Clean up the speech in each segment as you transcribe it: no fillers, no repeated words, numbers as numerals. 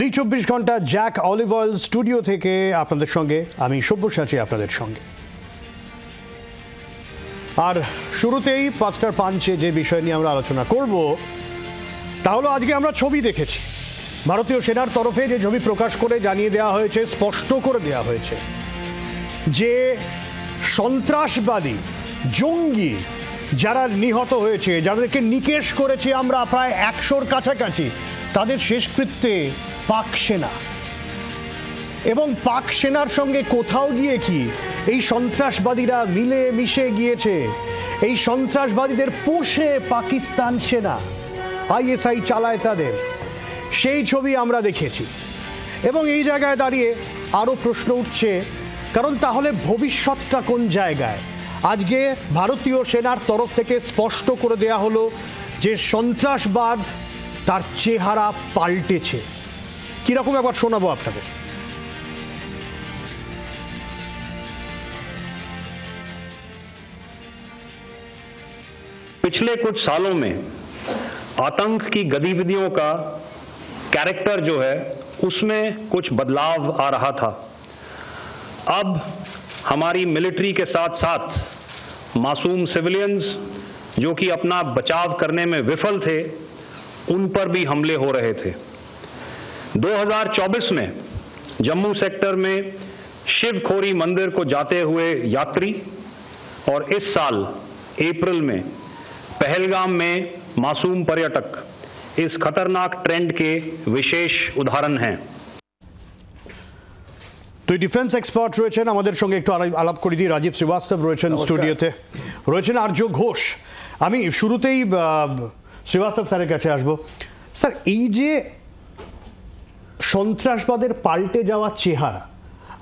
জি24 ঘন্টা Jack olive oil studio থেকে আপনাদের সঙ্গে আমি সব্যসাচী আপনাদের সঙ্গে। আর শুরুতেই পাঁচটার পাঞ্চে যে বিষয় নিয়ে আমরা আলোচনা করব তা হলো আজকে আমরা ছবি দেখেছি। ভারতীয় সেনার তরফে যে ছবি প্রকাশ করে জানিয়ে দেওয়া হয়েছে, স্পষ্ট করে দেওয়া হয়েছে যে সন্ত্রাসবাদী জঙ্গি যারা নিহত হয়েছে, যাদেরকে নিকেশ করেছি আমরা প্রায় 100-র কাছাকাছি, তাদের শেষকৃত্যে পাক সেনা এবং পাক সেনার সঙ্গে কোথাও গিয়ে কি এই সন্ত্রাসবাদীরা মিলে মিশে গিয়েছে। এই সন্ত্রাসবাদীদের পোষে পাকিস্তান সেনা, আইএসআই চালায় তাদের, সেই ছবি আমরা দেখেছি। এবং এই জায়গায় দাঁড়িয়ে আরও প্রশ্ন উঠছে, কারণ তাহলে ভবিষ্যৎটা কোন জায়গায়? আজকে ভারতীয় সেনার তরফ থেকে স্পষ্ট করে দেয়া হলো যে সন্ত্রাসবাদ তার চেহারা পাল্টেছে। কিরকম একবার শোনাবো আপনাদের। पिछले कुछ सालों में आतंक की गतिविधियों का कैरेक्टर जो है उसमें कुछ बदलाव आ रहा था। अब हमारी मिलिट्री के साथ साथ मासूम सिविलियंस जो कि अपना बचाव करने में विफल थे, उन पर भी हमले हो रहे थे। 2024 में जम्मू सेक्टर में शिवखोरी मंदिर को जाते हुए यात्री और इस साल अप्रैल में पहलगाम में मासूम पर्यटक इस खतरनाक ट्रेंड के विशेष उदाहरण हैं। তো ডিফেন্স এক্সপার্ট রয়েছেন আমাদের সঙ্গে, একটু আলাপ করে দিই। রাজীব শ্রীবাস্তব রয়েছেন স্টুডিওতে, রয়েছেন আর্য ঘোষ। আমি শুরুতেই শ্রীবাস্তব স্যারের কাছে আসব। স্যার, এই যে সন্ত্রাসবাদের পাল্টে যাওয়া চেহারা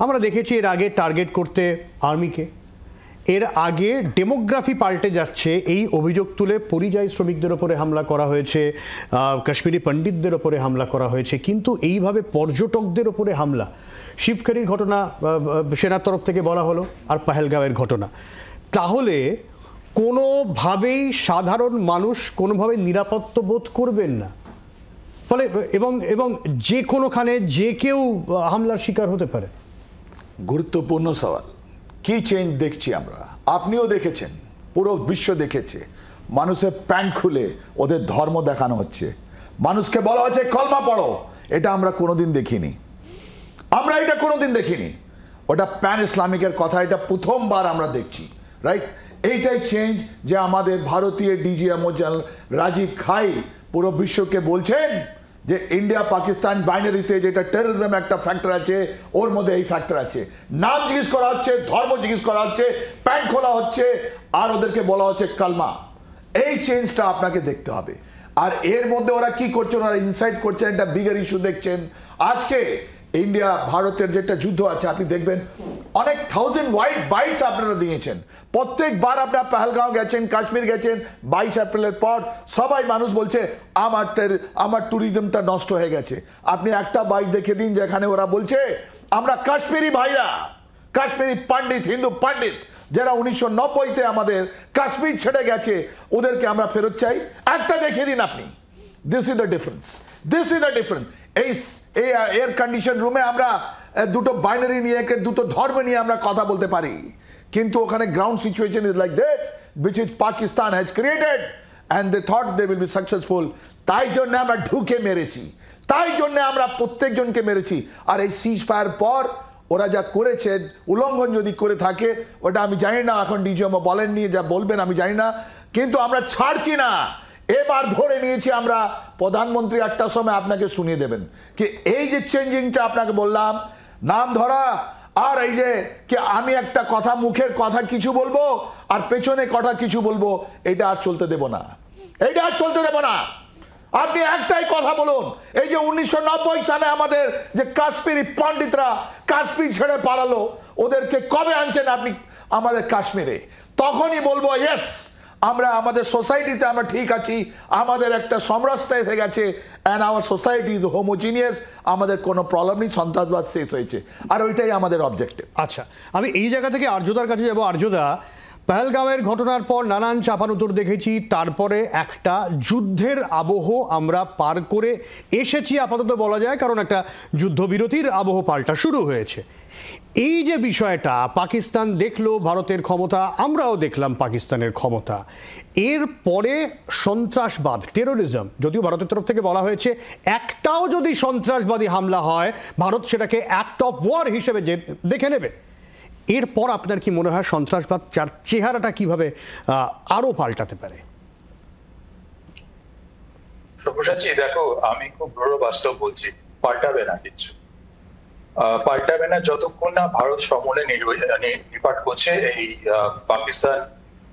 আমরা দেখেছি, এর আগে টার্গেট করতে আর্মিকে, এর আগে ডেমোগ্রাফি পাল্টে যাচ্ছে এই অভিযোগ তুলে পরিযায়ী শ্রমিকদের ওপরে হামলা করা হয়েছে, কাশ্মীরি পণ্ডিতদের ওপরে হামলা করা হয়েছে, কিন্তু এইভাবে পর্যটকদের ওপরে হামলা, শিবখোরির ঘটনা সেনার তরফ থেকে বলা হলো, আর পহেলগাঁওয়ের ঘটনা, তাহলে কোনোভাবেই সাধারণ মানুষ কোনোভাবে নিরাপত্তা বোধ করবেন না, ফলে এবং যে কোনোখানে যে কেউ হামলার শিকার হতে পারে। গুরুত্বপূর্ণ সওয়াল। কি চেঞ্জ দেখছি আমরা? আপনিও দেখেছেন, পুরো বিশ্ব দেখেছে। মানুষের প্যান্ট খুলে ওদের ধর্ম দেখানো হচ্ছে, মানুষকে বলা হচ্ছে কলমা পড়ো। এটা আমরা কোনোদিন দেখিনি, আমরা এটা কোনোদিন দেখিনি। ওটা প্যান ইসলামিকের কথা, এটা প্রথমবার আমরা দেখছি, রাইট? এইটাই চেঞ্জ যে আমাদের ভারতীয় ডিজিএম রাজীব খাই পুরো বিশ্বকে বলছেন যে ইন্ডিয়া পাকিস্তান বাইনারিতে যেটা টেররিজম একটা ফ্যাক্টর আছে, ওর মধ্যে এই ফ্যাক্টর আছে। নাম জিজ্ঞেস করা হচ্ছে, ধর্ম জিজ্ঞেস করা হচ্ছে, প্যান্ট খোলা হচ্ছে, আর ওদেরকে বলা হচ্ছে কালমা। এই চেঞ্জটা আপনাকে দেখতে হবে। আর এর মধ্যে ওরা কি করছে, ওরা ইনসাইট করছেন, একটা বিগার ইস্যু দেখছেন। আজকে ইন্ডিয়া ভারতের যেটা যুদ্ধ আছে, আপনি দেখবেন অনেক 1000 হোয়াইট বাইটস আপনারা দিয়েছেন। প্রত্যেকবার আপনারা পহেলগাঁও গেছেন, কাশ্মীর গেছেন, 22 এপ্রিলের পর সবাই মানুষ বলছে আমার ট্যুরিজমটা নষ্ট হয়ে গেছে। আপনি একটা বাইট দেখে দিন যেখানে ওরা বলছে আমরা কাশ্মীরি ভাইরা, কাশ্মীরি পণ্ডিত, হিন্দু পণ্ডিত যারা 1990-তে আমাদের কাশ্মীর ছেড়ে গেছে, ওদেরকে আমরা ফেরত চাই। একটা দেখে দিন আপনি। This is the difference, this is the difference. এই এয়ার কন্ডিশন রুমে আমরা দুটো বাইনারি নিয়ে, দুটো ধর্ম নিয়ে আমরা কথা বলতে পারি, কিন্তু ওখানে ground situation is like this, which is Pakistan has created and they thought they will be successful. তাই জন্য আমরা ঢুকে মেরেছি, তাই জন্য আমরা প্রত্যেকজনকে মেরেছি। আর এই সিজ ফায়ার পর ওরা যা করেছে, উল্লঙ্ঘন যদি করে থাকে, ওটা আমি জানি না, এখন ডিজিএম বলেননি, যা বলবেন আমি জানি না, কিন্তু আমরা ছাড়ছি না। এবার ধরে নিয়েছি আমরা। প্রধানমন্ত্রী একটার সময় আপনাকে শুনিয়ে দেবেন কি এই যে চেঞ্জিংটা আপনাকে বললাম, নাম ধরা, আর এই যে কি আমি একটা কথা, মুখের কথা কিছু বলবো আর পেছনে কথা কিছু বলবো, এটা আর চলতে দেব না, এটা আর চলতে দেব না। আপনি একটাই কথা বলুন, এই যে 1990 সালে আমাদের যে কাশ্মীরি পণ্ডিতরা কাশ্মীর ছেড়ে পালালো, ওদেরকে কবে আনছেন আপনি আমাদের কাশ্মীরে? তখনই বলবো ইয়েস, আমরা আমাদের সোসাইটিতে আমরা ঠিক আছি, আমাদের একটা সমরসতা এসে গেছে, and our society is homogeneous, আমাদের কোনো প্রবলেম নেই, সন্ত্রাসবাদ শেষ হয়েছে। আর ওইটাই আমাদের অবজেক্টিভ। আচ্ছা, আমি এই জায়গা থেকে আর্যদার কাছে যাবো। আর্যদা, পহেলগাঁওয়ের ঘটনার পর নানান চাপানুতোর দেখেছি, তারপরে একটা যুদ্ধের আবহ আমরা পার করে এসেছি আপাতত বলা যায়, কারণ একটা যুদ্ধবিরতির আবহ পাল্টা শুরু হয়েছে। এই যে বিষয়টা, পাকিস্তান দেখলো ভারতের ক্ষমতা, আমরাও দেখলাম পাকিস্তানের ক্ষমতা, এর পরে সন্ত্রাসবাদ, টেরোরিজম, যদিও ভারতের তরফ থেকে বলা হয়েছে একটাও যদি সন্ত্রাসবাদী হামলা হয় ভারত সেটাকে অ্যাক্ট অফ ওয়ার হিসেবে দেখে নেবে। এরপর আপনার কি মনে হয় সন্ত্রাসবাদ যার চেহারাটা কিভাবে আরো পাল্টাতে পারে? সব্যসাচী, দেখো, আমি খুব দৃঢ় বাস্তব বলছি, পাল্টাবে না কিছু। পাল্টাবে না যতক্ষণ না ভারত সমূলে নিপাত করছে এই পাকিস্তান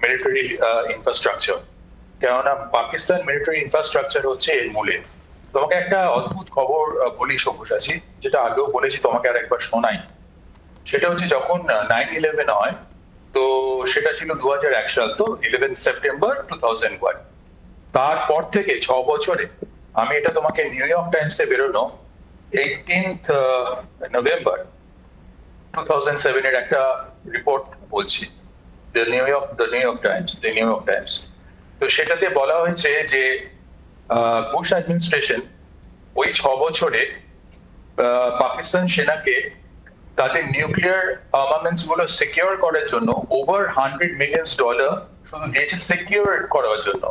মিলিটারি ইনফ্রাস্ট্রাকচার। কেননা পাকিস্তান মিলিটারি ইনফ্রাস্ট্রাকচার হচ্ছে এর মূলে। তোমাকে একটা অদ্ভুত খবর বলি সব্যসাচী, যেটা আগেও বলেছি, তোমাকে আর একবার শোনাই। সেটা হচ্ছে যখন 9/11 হয়, তো সেটা ছিল 2001 সাল, তো 11 সেপ্টেম্বর 2001। তারপর থেকে 6 বছরে, আমি এটা তোমাকে নিউ ইয়র্ক টাইমসে বেরোনো 18th নভেম্বর 2007 এর একটা রিপোর্ট বলছি, নিউ ইয়র্ক টাইমস। তো সেটাতে বলা হয়েছে যে বুশ অ্যাডমিনিস্ট্রেশন ওই 6 বছরে পাকিস্তান সেনাকে তাদের নিউক্লিয়ার আর্মামেন্টস গুলো সিকিউর করার জন্য ওভার $100 মিলিয়ন শুধু দিয়েছে সিকিউর করার জন্য।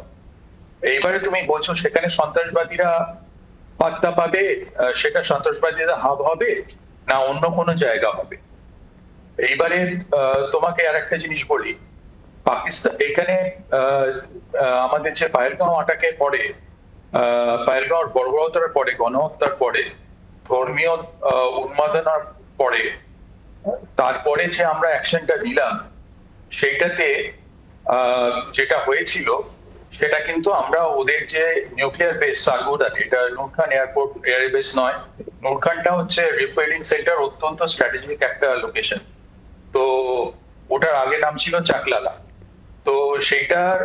এইবারে তুমি বলছো সেখানে সন্ত্রাসবাদীরা পাত্তা পাবে, সেটা সন্ত্রাসবাদীরা হাব হবে না অন্য কোনো জায়গা হবে। এইবারে তোমাকে আর একটা জিনিস বলি, পাকিস্তান এখানে আমাদের যে পহেলগাঁও আটাকের পরে, পহেলগাঁওর বর্বরতার পরে, গণহত্যার পরে, ধর্মীয় উন্মাদনার পরে, তারপরে যে আমরা অ্যাকশনটা নিলাম, সেইটাতে যেটা হয়েছিল সেটা কিন্তু আমরা ওদের যে নিউক্লিয়ার বেস সারগোদা, এটা নূরখান এয়ারপোর্ট এয়ারবেস নয়, নূরখানটা হচ্ছে রিফুয়েলিং সেন্টার, অত্যন্ত স্ট্র্যাটেজিক একটা লোকেশন। তো ওটার আগে নাম ছিল চাকলালা। তো সেইটার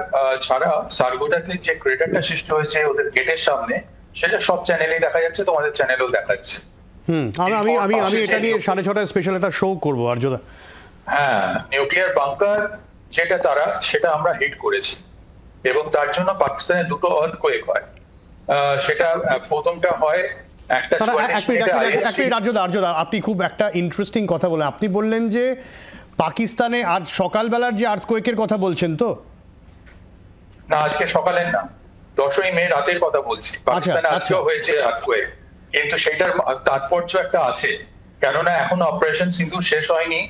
ছাড়া সারগোদাতে যে ক্রেটারটা সৃষ্টি হয়েছে ওদের গেটের সামনে, সেটা সব চ্যানেলেই দেখা যাচ্ছে, তোমাদের চ্যানেলেও দেখাচ্ছে। আমি এটা নিয়ে 6:30 স্পেশাল একটা শো করবো আর্যদা। হ্যাঁ, নিউক্লিয়ার বাংকার যেটা সেটা আমরা হিট করেছি, এবং তার জন্য পাকিস্তানের দুটো আর্থকোয়েক হয়। সেটা প্রথমটা হয় একটা আর্যদা, আপনি খুব একটা ইন্টারেস্টিং কথা বলেন। আপনি বললেন যে পাকিস্তানে আজ সকালবেলার যে আর্থকোয়েকের কথা বলছেন, তো না, আজকে সকালের না, 10ই মে রাতের কথা বলছি। পাকিস্তানে আজকেও হয়েছে আর্থকোয়েক, কিন্তু সেটার তাৎপর্য একটা আছে, কেননা এখন অপারেশন সিন্ধু শেষ হয়নি।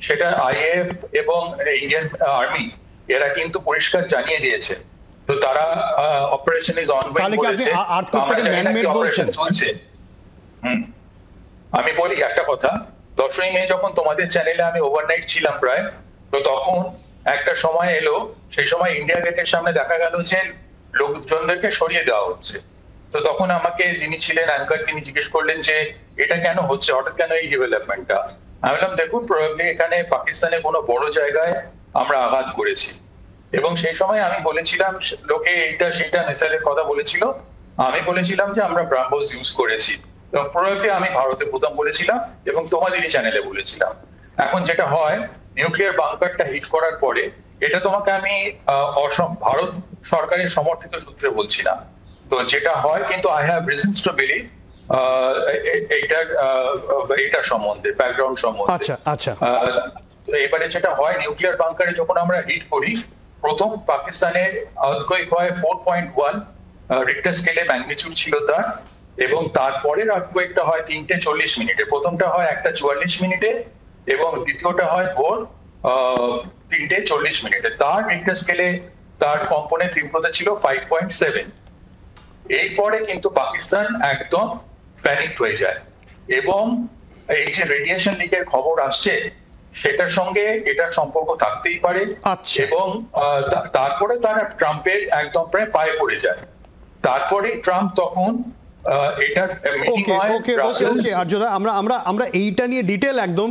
সেটা IAF এবং ইন্ডিয়ান আর্মি এরা কিন্তু পরিষ্কার জানিয়ে দিয়েছে। তো তারা অপারেশন ইজ অনগোয়িং বলেছে, অপারেশন চলছে। আমি বলি একটা কথা, 10ই মে যখন তোমাদের চ্যানেলে আমি ওভারনাইট ছিলাম প্রায়, তো তখন একটা সময় এলো, সেই সময় ইন্ডিয়া গেটের সামনে দেখা গেল যে লোকজনদেরকে সরিয়ে দেওয়া হচ্ছে। তো তখন আমাকে যিনি ছিলেন অ্যাঙ্কার, তিনি জিজ্ঞেস করলেন যে এটা কেন হচ্ছে, হঠাৎ কেন এই ডেভেলপমেন্টটা। আমি বললাম, দেখুন, প্রবাবলি এখানে পাকিস্তানে কোনো বড় জায়গায় আমরা আঘাত করেছি। এবং সেই সময় আমি বলেছিলাম, লোকে এইটা সেটা মিসাইলের কথা বলেছিল, আমি বলেছিলাম যে আমরা ব্রাহ্মোস ইউজ করেছি। প্রবাবলি আমি ভারতে প্রথম বলেছিলাম এবং তোমাদেরই চ্যানেলে বলেছিলাম। এখন যেটা হয়, নিউক্লিয়ার বাংকারটা হিট করার পরে, এটা তোমাকে আমি ভারত সরকারের সমর্থিত সূত্রে বলছি না, তো যেটা হয়, কিন্তু I have reasons to believe এইটার সম্বন্ধে, ব্যাকগ্রাউন্ড সম্বন্ধে। আচ্ছা। এবারে যেটা হয়, নিউক্লিয়ার বাংকারে যখন আমরা হিট করি, প্রথম পাকিস্তানের আর্থকোয়েক হয় 4.1 রিক্টার স্কেলে ম্যাগনিটিউড ছিল তার, এবং তারপরের আর্থকোয়েকটা হয় 3:40 মিনিটে। প্রথমটা হয় 1:44 মিনিটে এবং দ্বিতীয়টা হয় ভোর 3:40 মিনিটে। তার রিক্টার স্কেলে তার কম্পনের তীব্রতা ছিল 5.7। এরপরে কিন্তু পাকিস্তান একদম প্যানিক হয়ে যায়, এবং এই যে রেডিয়েশন লিকের খবর আসছে, সেটার সঙ্গে এটার সম্পর্ক থাকতেই পারে। এবং তারপরে তারা ট্রাম্পের একদম প্রায় পায়ে পড়ে যায়। তারপরে ট্রাম্প তখন আর্যদা, আমরা এইটা নিয়ে ডিটেল একদম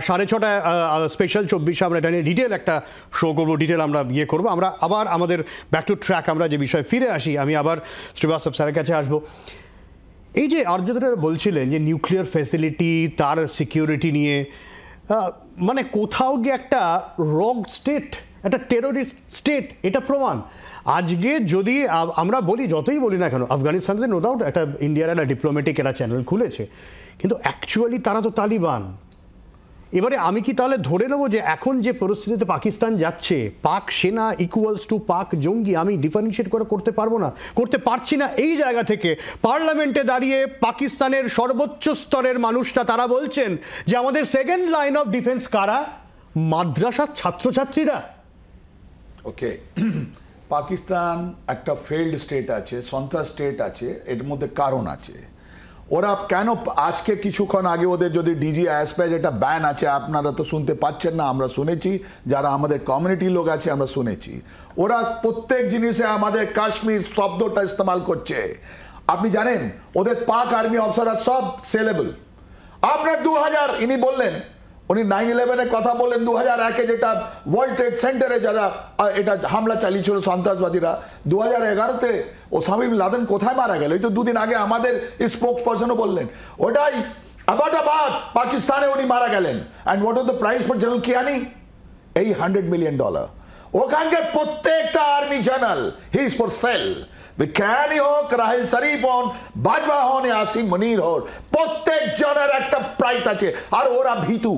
6:30 স্পেশাল 24 আমরা এটা নিয়ে ডিটেল একটা শো করবো, ডিটেল আমরা করবো। আমরা আবার আমাদের ব্যাক টু ট্র্যাক, আমরা যে বিষয়ে ফিরে আসি, আমি আবার শ্রীবাস্তব স্যারের কাছে আসবো। এই যে আর্যদা বলছিলেন যে নিউক্লিয়ার ফ্যাসিলিটি, তার সিকিউরিটি নিয়ে, মানে কোথাও গিয়ে একটা রগ স্টেট একটা টেরোরিস্ট স্টেট, এটা প্রমাণ। আজকে যদি আমরা বলি, যতই বলি না কেন, আফগানিস্তানে নো ডাউট একটা ইন্ডিয়ার একটা ডিপ্লোম্যাটিক একটা চ্যানেল খুলেছে, কিন্তু অ্যাকচুয়ালি তারা তো তালিবান। এবারে আমি কি তাহলে ধরে নেবো যে এখন যে পরিস্থিতিতে পাকিস্তান যাচ্ছে, পাক সেনা ইকুয়ালস টু পাক জঙ্গি, আমি ডিফারেন্সিয়েট করতে পারবো না, করতে পারছি না। এই জায়গা থেকে পার্লামেন্টে দাঁড়িয়ে পাকিস্তানের সর্বোচ্চ স্তরের মানুষটা তারা বলছেন যে আমাদের সেকেন্ড লাইন অফ ডিফেন্স কারা? মাদ্রাসার ছাত্রছাত্রীরা। ওকে, পাকিস্তান একটা ফেইল্ড স্টেট আছে, সন্ত্রাস স্টেট আছে, এর মধ্যে কারণ আছে। ওরা কেন আজকে কিছুক্ষণ আগে ওদের যদি ডিজি অ্যাসপ্যাজ একটা ব্যান আছে, আপনারা তো শুনতে পাচ্ছেন না, আমরা শুনেছি, যারা আমাদের কমিউনিটি লোক আছে আমরা শুনেছি। ওরা প্রত্যেক জিনিসে আমাদের কাশ্মীর শব্দটা ইস্তেমাল করছে। আপনি জানেন ওদের পাক আর্মি অফিসাররা সব সেলেবল। আপনার 2000 ইনি বললেন, উনি 9/11-এর কথা বললেন, 2001-এ যেটা ওয়ার্ল্ড ট্রেড সেন্টারে যারা এটা হামলা চালিয়েছিল সন্ত্রাসবাদীরা, 2011-তে ওসামা বিন লাদেন কোথায় মারা গেল? এই তো দুদিন আগে আমাদের স্পোক্স পারসনও বললেন ওটাই আবাদাবাদ পাকিস্তানে উনি মারা গেলেন। And what was the price for General Kayani? $800 million। ওখানকার প্রত্যেকটা army general he is for sale. বিজ্ঞানী হোক, রাহিল শরীফ হন, বাজওয়া হন, আসিম মুনির হন, প্রত্যেক জনের একটা প্রাইস আছে। আর ওরা ভীতু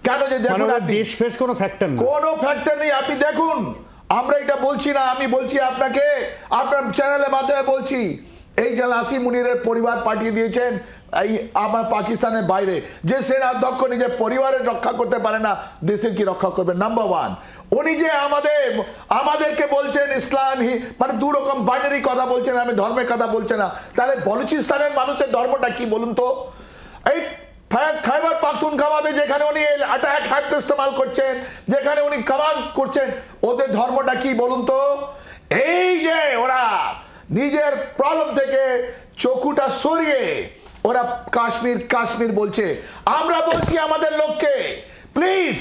কেন? যে দেখুন দেশ ফেস কোনো ফ্যাক্টর নেই, কোনো ফ্যাক্টর নেই। আপনি দেখুন, আমরা এটা বলছি না, আমি বলছি আপনাকে, আপনার চ্যানেলের মাধ্যমে বলছি, এই যে আসিম মুনিরের পরিবার পাঠিয়ে দিয়েছেন এই আমার পাকিস্তানের বাইরে, যে সেনাধ্যক্ষ নিজের পরিবারের রক্ষা করতে পারে না, দেশের কি রক্ষা করবে? নাম্বার ওয়ান, উনি যে আমাদেরকে বলছেন ইসলাম, মানে দু রকম বাইনারি কথা বলছেন, আমি ধর্মের কথা বলছে না। তাহলে বলুচিস্তানের মানুষের ধর্মটা কি বলুন তো? এই খাইবার পাখতুনখাওয়াতে যেখানে উনি অ্যাটাক হ্যাট ইস্তেমাল করছেন, যেখানে উনি কামান্ড করছেন, ওদের ধর্মটা কি বলুন তো? এই যে ওরা নিজের প্রবলেম থেকে চকুটা সরিয়ে ওরা কাশ্মীর কাশ্মীর বলছে। আমরা বলছি আমাদের লোককে, প্লিজ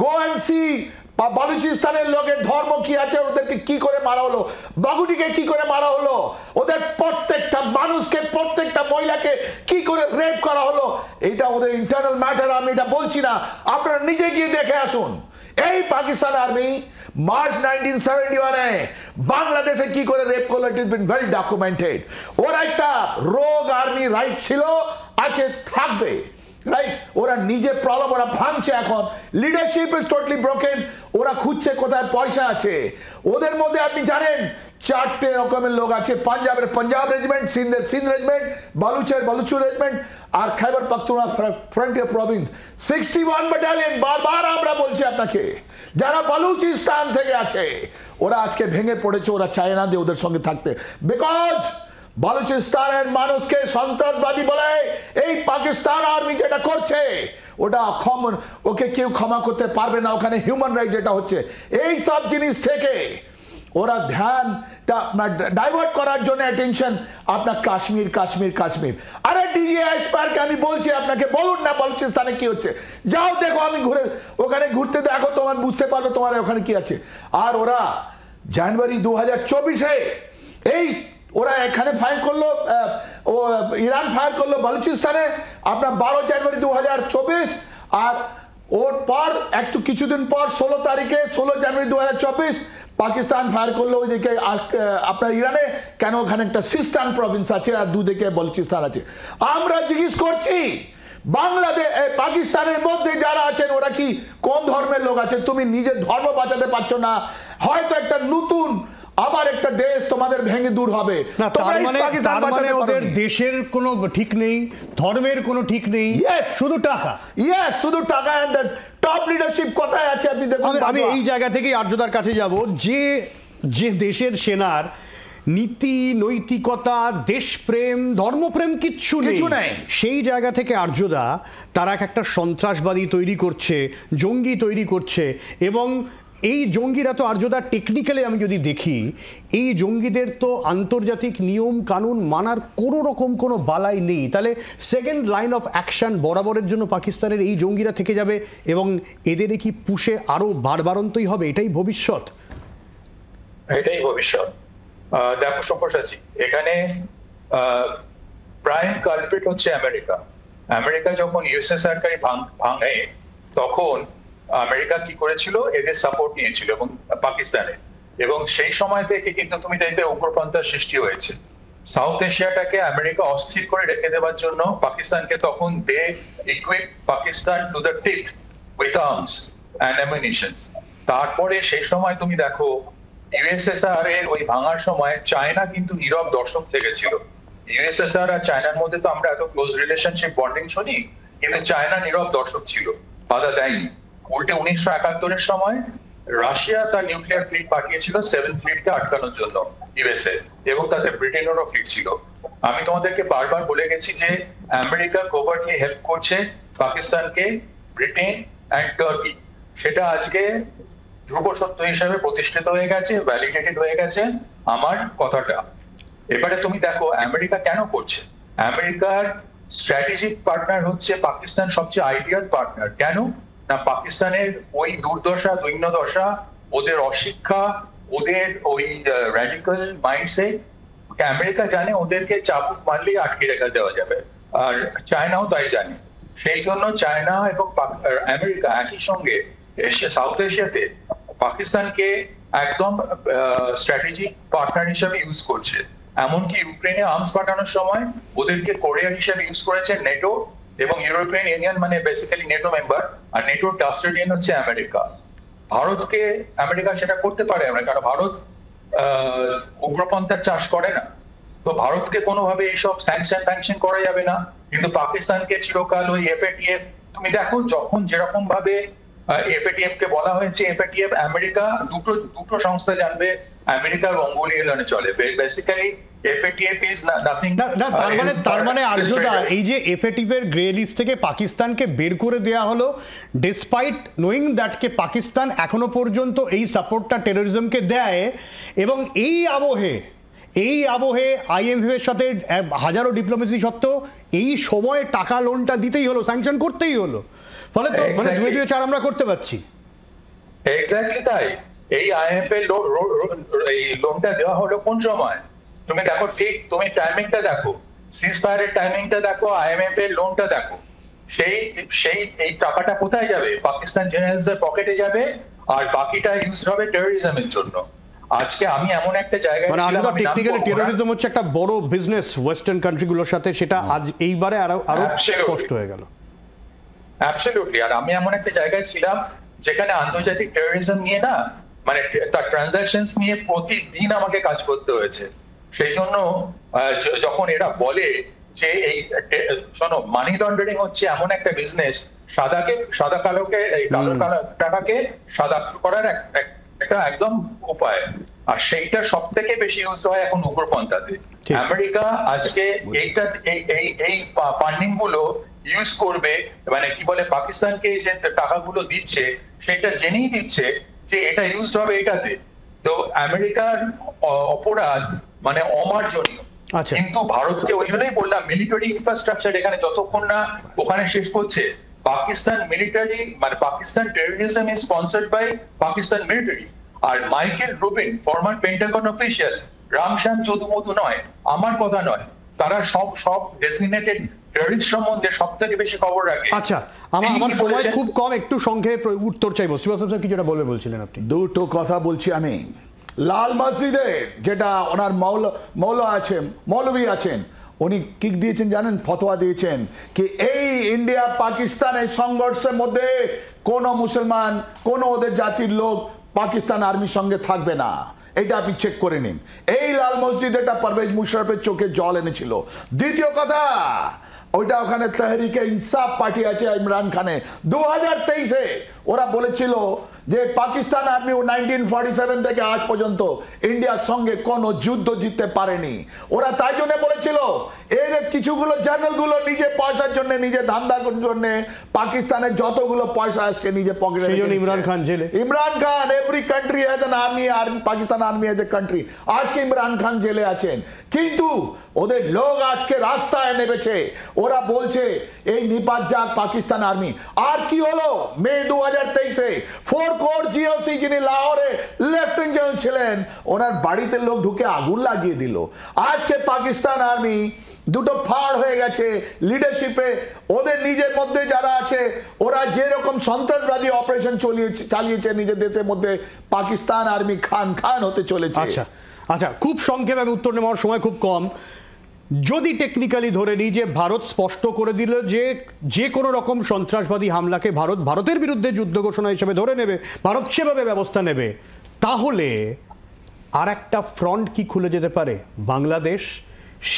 গো অ্যান্ড সি বালুচিস্তানের লোকের ধর্ম কি আছে, ওদেরকে কি করে মারা হলো, বাগুটিকে কি করে মারা হলো, ওদের প্রত্যেকটা মানুষকে, প্রত্যেকটা মহিলাকে কি করে রেপ করা হলো, এটা ওদের ইন্টারনাল ম্যাটার। আমি এটা বলছি না, আপনারা নিজে গিয়ে দেখে আসুন। এই পাকিস্তান আর্মি মার্চ 1971-এ বাংলাদেশে কি করে রেপ করলো, it is been very documented. ওরা একটা রোগ আর্মি রাইট ছিল, আছে, থাকবে, রাইট? ওরা নিজে প্রবলেম ওরা ভাঙছে এখন। Leadership is totally broken. ওরা খুঁজছে কোথায় পয়সা আছে। ওদের মধ্যে আপনি জানেন 4টে রকমের লোক আছে। পাঞ্জাবের পাঞ্জাব রেজিমেন্ট, সিন্ধের সিন্ধ রেজিমেন্ট, বালুচের বালুচু রেজিমেন্ট, আর Khyber Pakhtunkhwa frontier province 61 battalion. বারবার আমরা বলছি আপনাকে, যারা বালুচিস্তান থেকে আছে ওরা আজকে ভেঙে পড়েছে, ওরা চায় না যে ওদের সঙ্গে থাকতে, বিকজ বালুচিস্তানের মানুষকে সন্ত্রাসবাদী বলে এই পাকিস্তান আর্মি যেটা করছে ওটা ওকে কেউ ক্ষমা করতে পারবে না। ওখানে হিউম্যান রাইট যেটা হচ্ছে, এই সব জিনিস থেকে ওরা ধ্যানটা ডাইভার্ট করার জন্য অ্যাটেনশন আপনার কাশ্মীর কাশ্মীর কাশ্মীর। আরে ডিজিএস পার্কে আমি বলছি আপনাকে, বলুন না বালুচিস্তানে কি হচ্ছে, যাও দেখো, আমি ওখানে ঘুরতে দেখো, তোমার বুঝতে পারবে তোমার ওখানে কি আছে। আর ওরা জানুয়ারি 2024-এ এই ওরা এখানে ফায়ার করলো, ও ইরান ফায়ার করলো বালুচিস্তানে আপনার 12 জানুয়ারি 2024। আর ওর পর একটু কিছুদিন পর 16 তারিখে 16 জানুয়ারি 2024 পাকিস্তান ফায়ার করলো ওইদিকে আপনার ইরানে। কেন? ওখানে একটা সিস্তান প্রভিন্স আছে আর দুদিকে বালুচিস্তান আছে। আমরা জিজ্ঞেস করছি বাংলাদেশ পাকিস্তানের মধ্যে যারা আছেন ওরা কি কোন ধর্মের লোক আছে? তুমি নিজের ধর্ম বাঁচাতে পারছো না, হয়তো একটা নতুন আবার একটা দেশ তোমাদের ভেঙে দূর হবে না। তার মানে ওদের দেশের কোনো ঠিক নেই, ধর্মের কোনো ঠিক নেই, শুধু টাকা। শুধু টাকা। এন্ড দ্য টপ লিডারশিপ কোথায় আছে আপনি দেখুন। আমি এই জায়গা থেকেই আর্যদার কাছে যাব, যে দেশের সেনার নীতি নৈতিকতা দেশপ্রেম ধর্মপ্রেম কিচ্ছু নেই, সেই জায়গা থেকে আর্যদা তারা একটা সন্ত্রাসবাদী তৈরি করছে, জঙ্গি তৈরি করছে। এবং এই জঙ্গিরা তো আর্যদা টেকনিক্যালি আমি যদি দেখি, এই জঙ্গিদের তো আন্তর্জাতিক নিয়ম কানুন মানার কোনো রকম কোনো বালাই নেই। তাহলে সেকেন্ড লাইন অফ অ্যাকশন বরাবরের জন্য পাকিস্তানের এই জঙ্গিরা থেকে যাবে এবং এদের কি পুষে আরো বাড়বাড়ন্তই হবে? এটাই ভবিষ্যৎ, এটাই ভবিষ্যৎ। দেখো সব্যসাচী, এখানে প্রাইম কালপ্রিট হচ্ছে আমেরিকা। আমেরিকা যখন ইউএসএসআর ভাঙে তখন আমেরিকা কি করেছিল, এদের সাপোর্ট নিয়েছিল এবং পাকিস্তানের, এবং সেই সময় থেকে কিন্তু তুমি দেখবে উগ্রপন্থার সৃষ্টি হয়েছে। সাউথ এশিয়াটাকে আমেরিকা অস্থির করে রেখে দেওয়ার জন্য পাকিস্তানকে তখন they equip Pakistan to the teeth with arms and ammunitions. তারপরে সেই সময় তুমি দেখো ইউএসএসআর এর ওই ভাঙার সময় চায়না কিন্তু নীরব দর্শক থেকেছিল। ইউএসএসআর আর চায়নার মধ্যে তো আমরা এত ক্লোজ রিলেশনশিপ বন্ডিং শুনি, কিন্তু চায়না নীরব দর্শক ছিল, বাধা দেয়নি। উল্টে 1971-এর সময় রাশিয়া তার নিউক্লিয়ার ফ্লিট পাঠিয়েছিল 7th ফ্লিটকে আটকানোর জন্য ইউএসএ, এবং তাতে ব্রিটেনেরও ফ্লিট ছিল। আমি তোমাদেরকে বারবার বলে গেছি যে আমেরিকা কোভার্টলি হেল্প করছে পাকিস্তানকে, ব্রিটেন অ্যান্ড টার্কি। সেটা আজকে ধ্রুব সত্য হিসাবে প্রতিষ্ঠিত হয়ে গেছে, ভ্যালিডেটেড হয়ে গেছে আমার কথাটা। এবারে তুমি দেখো আমেরিকা কেন করছে। আমেরিকার স্ট্র্যাটেজিক পার্টনার হচ্ছে পাকিস্তান, সবচেয়ে আইডিয়াল পার্টনার। কেন না, পাকিস্তানের ওই দুর্দশা, দৈন্যদশা, ওদের অশিক্ষা, ওদের ওই র্যাডিক্যাল মাইন্ডসেট, আমেরিকা জানে ওদেরকে চাবুক মারলেই আটকে রেখে দেওয়া যাবে, আর চায়নাও তাই জানে। সেই জন্য চায়না এবং আমেরিকা একই সঙ্গে সাউথ এশিয়াতে পাকিস্তানকে একদম স্ট্র্যাটেজিক পার্টনার হিসেবে ইউজ করছে। এমনকি ইউক্রেনে আর্মস পাঠানোর সময় ওদেরকে কোরিয়ার হিসেবে ইউজ করেছে নেটো এবং ইউরোপিয়ান ইউনিয়ন, মানে বেসিক্যালি নেটো মেম্বার, আর নেটোর কাস্টোডিয়ান হচ্ছে আমেরিকা। ভারতকে আমেরিকা সেটা করতে পারে না, কারণ ভারত উগ্রপন্থার চাষ করে না, তো ভারতকে কোনোভাবে এইসব স্যাংশন করা যাবে না। কিন্তু পাকিস্তানকে চিরকাল ওই এফএটিএফ, তুমি দেখো যখন যেরকম ভাবে এফএটিএফ কে বলা হয়েছে, এফএটিএফ আমেরিকা দুটো সংস্থা জানবে আমেরিকার অঙ্গুলি এলানে চলে। Basically FATF is nothing. তার মানে আর্যদা, এই যে এফএটিএফ এর গ্রে লিস্ট থেকে পাকিস্তানকে বের করে দেওয়া হলো ডিসপাইট নোয়িং দ্যাট কে পাকিস্তান এখনো পর্যন্ত এই সাপোর্টটা টেরোরিজমকে দেয়, এবং এই আবহে আইএমএফ এর সাথে হাজারো ডিপ্লোমেসি সত্ত্বেও এই সময়ে টাকা লোনটা দিতেই হলো, স্যাংশন করতেই হলো, ফলে তো মানে 2-4 আমরা করতে পারছি। এক্স্যাক্টলি তাই। এই আইএমএফ এর এই লোনটা দেওয়া হলো কোন সময়? তুমি দেখো, ঠিক তুমি টাইমিংটা দেখো, সিজফায়ারের টাইমিংটা দেখো, আইএমএফ এর লোনটা দেখো। সেই এই টাকাটা কোথায় যাবে? পাকিস্তান জেনারেলসদের পকেটে যাবে, আর বাকিটা ইউজ হবে টেরোরিজমের জন্য। আজকে আমি এমন একটা জায়গায়, মানে আজকে টেকনিক্যালি টেরোরিজম হচ্ছে একটা বড় বিজনেস ওয়েস্টার্ন কান্ট্রিগুলোর সাথে, সেটা আজ এইবারে আরো স্পষ্ট হয়ে গেল। অ্যাবসলিউটলি। আর আমি এমন একটা জায়গায় ছিলাম যেখানে আন্তর্জাতিক টেরোরিজম নিয়ে না, মানে তার ট্রানজাকশনস নিয়ে প্রতিদিন আমাকে কাজ করতে হয়েছে। সেই জন্য যখন এরা বলে যে এই শোনো, মানি লন্ডারিং হচ্ছে এমন একটা বিজনেস, সাদা কালোকে, এই কালো টাকাকে সাদা করার একটা একদম উপায়, আর সেইটা সব থেকে বেশি ইউজ হয় এখন উগ্রপন্থাতে। আমেরিকা আজকে এই ফান্ডিং গুলো ইউজ করবে, মানে কি বলে, পাকিস্তানকে যে টাকাগুলো দিচ্ছে সেটা জেনেই দিচ্ছে যে এটা ইউজ হবে এটাতে। তো আমেরিকার অপরাধ মানে অমার্জনীয়। কিন্তু ভারতকে ওই জন্যই বললাম, মিলিটারি ইনফ্রাস্ট্রাকচার এখানে যতক্ষণ না ওখানে শেষ করছে, পাকিস্তান মিলিটারি, মানে Pakistan terrorism is sponsored by Pakistan military. আর Michael Rubin, former Pentagon official, রামশান যদুমধু নয়, আমার কথা নয়, তারা সব ডেজিগনেটেড টেররিস্ট সম্বন্ধে সবথেকে বেশি খবর রাখে। আচ্ছা, আমার সময় খুব কম, একটু সংক্ষেপে উত্তর চাইবো। শ্রীবাস্তব স্যার কিছুটা বলছিলেন আপনি। দুটো কথা বলছি আমি। লাল মসজিদে যেটা ওনার মৌলভী আছেন, উনি কি দিয়েছেন জানেন? ফতোয়া দিয়েছেন কি এই ইন্ডিয়া পাকিস্তানের সংঘর্ষের মধ্যে কোনো মুসলমান, কোনো ওদের জাতির লোক পাকিস্তান আর্মির সঙ্গে থাকবে না। এটা আপনি চেক করে নিন। এই লাল মসজিদ এটা পারভেজ মুশারফের চোখে জল এনেছিল। দ্বিতীয় কথা, ওইটা ওখানে তেহরিকে ইনসাফ পার্টি আছে ইমরান খানে, 2023-এ ওরা বলেছিল যে পাকিস্তান আর্মি 1947 থেকে আজ পর্যন্ত ইন্ডিয়ার সঙ্গে কোনো যুদ্ধ জিততে পারেনি। ওরা তাই জন্য বলেছিল এই যে কিছুগুলো জার্নালগুলো নিজে পয়সার জন্য, নিজে ধান্দার জন্য পাকিস্তানের যতগুলো পয়সা আসছে নিজে পকেটে, ইমরান খান জেলে। Imran Khan, every country has an army, Pakistan army has a country. আজকে ইমরান খান জেলে আছেন, কিন্তু ওদের লোক আজকে রাস্তায় নেমেছে, ওরা বলছে এই নিপাত যাক পাকিস্তান আর্মি। আর কি হলো? মে 2023-এ 4 কোর জিওসি, যিনি লাহোরে লেফটেন্যান্ট জেনারেল ছিলেন, ওনার বাড়িতে লোক ঢুকে আগুন লাগিয়ে দিল। আজকে পাকিস্তান আর্মি দুটো ফাড় হয়ে গেছে লিডারশিপে। ওদের নিজের মধ্যে যারা আছে ওরা যেরকম সন্ত্রাসবাদী অপারেশন চালিয়েছে নিজের দেশের মধ্যে, পাকিস্তান আর্মি খান খান হতে চলেছে। আচ্ছা আচ্ছা, খুব সংক্ষেপে আমি উত্তর নেওয়ার সময় খুব কম। যদি টেকনিক্যালি ধরে নিই যে ভারত স্পষ্ট করে দিল যে যে কোনো রকম সন্ত্রাসবাদী হামলাকে ভারতের বিরুদ্ধে যুদ্ধ ঘোষণা হিসেবে ধরে নেবে, ভারত সেভাবে ব্যবস্থা নেবে, তাহলে আর একটা ফ্রন্ট কি খুলে যেতে পারে বাংলাদেশ?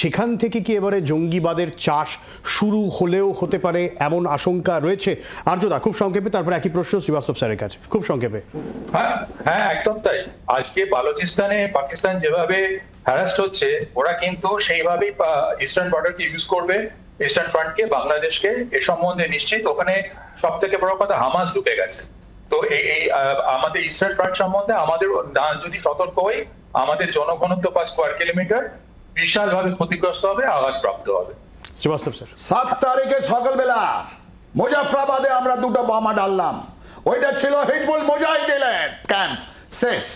সেখান থেকে কি এবারে জঙ্গিবাদের চাষ শুরু হলেও হতে পারে এমন আশঙ্কা রয়েছে? আর্যদা খুব সংক্ষেপে, তারপর একই প্রশ্ন শ্রীবাস্তব স্যারের কাছে, খুব সংক্ষেপে। হ্যাঁ একদম তাই। আজকে বালুচিস্তানে পাকিস্তান যেভাবে হ্যারাস্ট হচ্ছে, ওরা কিন্তু সেইভাবেই ইস্টার্ন বর্ডারকে ইউজ করবে, ইস্টার্ন ফ্রন্টকে, বাংলাদেশকে। এ সম্বন্ধে নিশ্চিত। ওখানে সব থেকে বড় কথা হামাস ঢুকে গেছে। তো এই আমাদের ইস্টার্ন ফ্রন্ট সম্বন্ধে আমাদের যদি সতর্ক হই, আমাদের জনঘনত্ব পার স্কোয়ার কিলোমিটার বিশালভাবে ক্ষতিগ্রস্ত হবে, আঘাতপ্রাপ্ত হবে। 7 তারিখে সকালবেলা মুজাফরাবাদে আমরা দুটো বোমা ডাললাম। ওইটা ছিল হিজবুল মুজাহিদিনের ক্যাম্প। শেষ।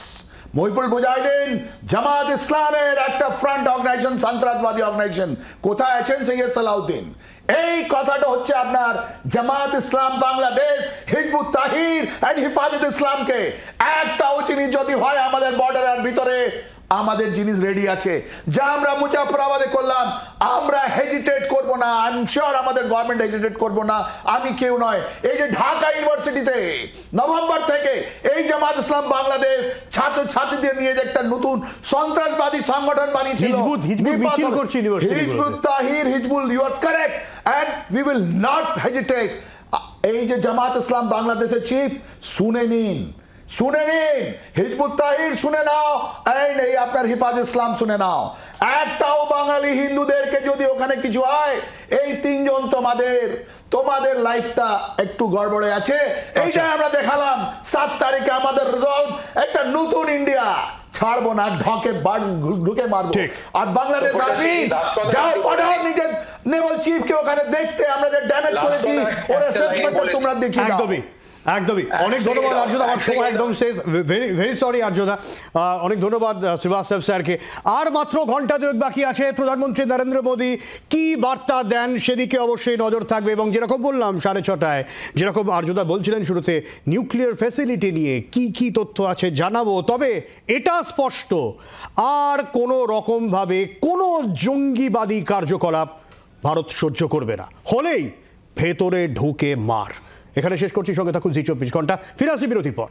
হিজবুল মুজাহিদিন জামাত ইসলামের একটা ফ্রন্ট অর্গানাইজেশন, সন্ত্রাসবাদী অর্গানাইজেশন। কোথায় আছেন সৈয়দ সালাউদ্দিন? এই কথাটা হচ্ছে আপনার জামাত ইসলাম বাংলাদেশ, হিজবুত তাহির এন্ড হিফাজত ইসলামকে একটাও জিনিস যদি হয় আমাদের বর্ডারের ভিতরে, আমাদের জিনিস রেডি আছে। যা আমরা মুজাফরাবাদে করলাম, আমরা হেজিটেট করব না। আই এম শিওর আমাদের গভর্নমেন্ট হেজিটেট করব না, আমি কেউ নয়। এই যে ঢাকা ইউনিভার্সিটিতে নভেম্বর থেকে এই জামাত ইসলাম বাংলাদেশ ছাত্রছাত্রীদের নিয়ে যে একটা নতুন সন্ত্রাসবাদী সংগঠন বানিয়েছিল, Hizb ut Tahrir, Hizbul, you are correct, and we will not hesitate. এই যে জামাত ইসলাম বাংলাদেশের চিফ, শুনে নিন, হিজবুত তাহির শুনে নাও, এই আপনার হিফাজত ইসলাম শুনে নাও। একটাও বাঙালি হিন্দুদেরকে যদি ওখানে কিছু হয়, এই তিনজন তোমাদের লাইফটা একটু গড়বড়ে আছে। এইটাই আমরা দেখালাম 7 তারিখে আমাদের রিজলভ, একটা নতুন ইন্ডিয়া ছাড়বো না, ঢুকে মারবো। আর বাংলাদেশ আর্মি যাও, পাঠাও নিজের নেভাল চিফকে ওখানে দেখতে আমরা যে ড্যামেজ করেছি ওর অ্যাসেসমেন্টটা তোমরা দেখিয়ে দাও। একদমই। অনেক ধন্যবাদ আর্যদা, আমার সময় একদম শেষ। ভেরি সরি আর্যদা, অনেক ধন্যবাদ শ্রীবাস্তব স্যারকে। আর মাত্র ঘন্টা দুয়েক বাকি আছে। প্রধানমন্ত্রী নরেন্দ্র মোদী কি বার্তা দেন সেদিকে অবশ্যই নজর থাকবে। এবং যেরকম বললাম 6:30, যেরকম আর্যদা বলছিলেন শুরুতে, নিউক্লিয়ার ফ্যাসিলিটি নিয়ে কি কি তথ্য আছে জানাবো। তবে এটা স্পষ্ট, আর কোনো রকমভাবে কোনো জঙ্গিবাদী কার্যকলাপ ভারত সহ্য করবে না, হলেই ভেতরে ঢুকে মার। এখানে শেষ করছি, সঙ্গে থাকুন জি 24 ঘন্টা। ফিরে আসি বিরতির পর।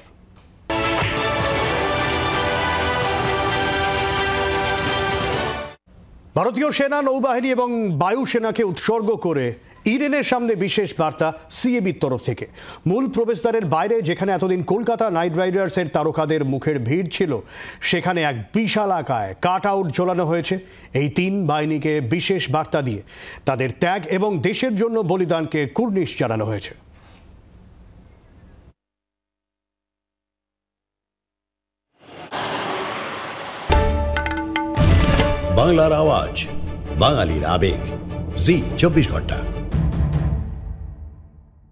ভারতীয় সেনা, নৌবাহিনী এবং বায়ুসেনাকে উৎসর্গ করে ইডেনের সামনে বিশেষ বার্তা সিএবির তরফ থেকে। মূল প্রবেশদ্বারের বাইরে, যেখানে এতদিন কলকাতা নাইট রাইডার্সের তারকাদের মুখের ভিড় ছিল, সেখানে এক বিশাল আকায় কাট আউট ঝোলানো হয়েছে এই 3 বাহিনীকে বিশেষ বার্তা দিয়ে। তাদের ত্যাগ এবং দেশের জন্য বলিদানকে কুর্নিশ জানানো হয়েছে। বাংলার আওয়াজ, বাঙালির আবেগ, জি 24 ঘন্টা।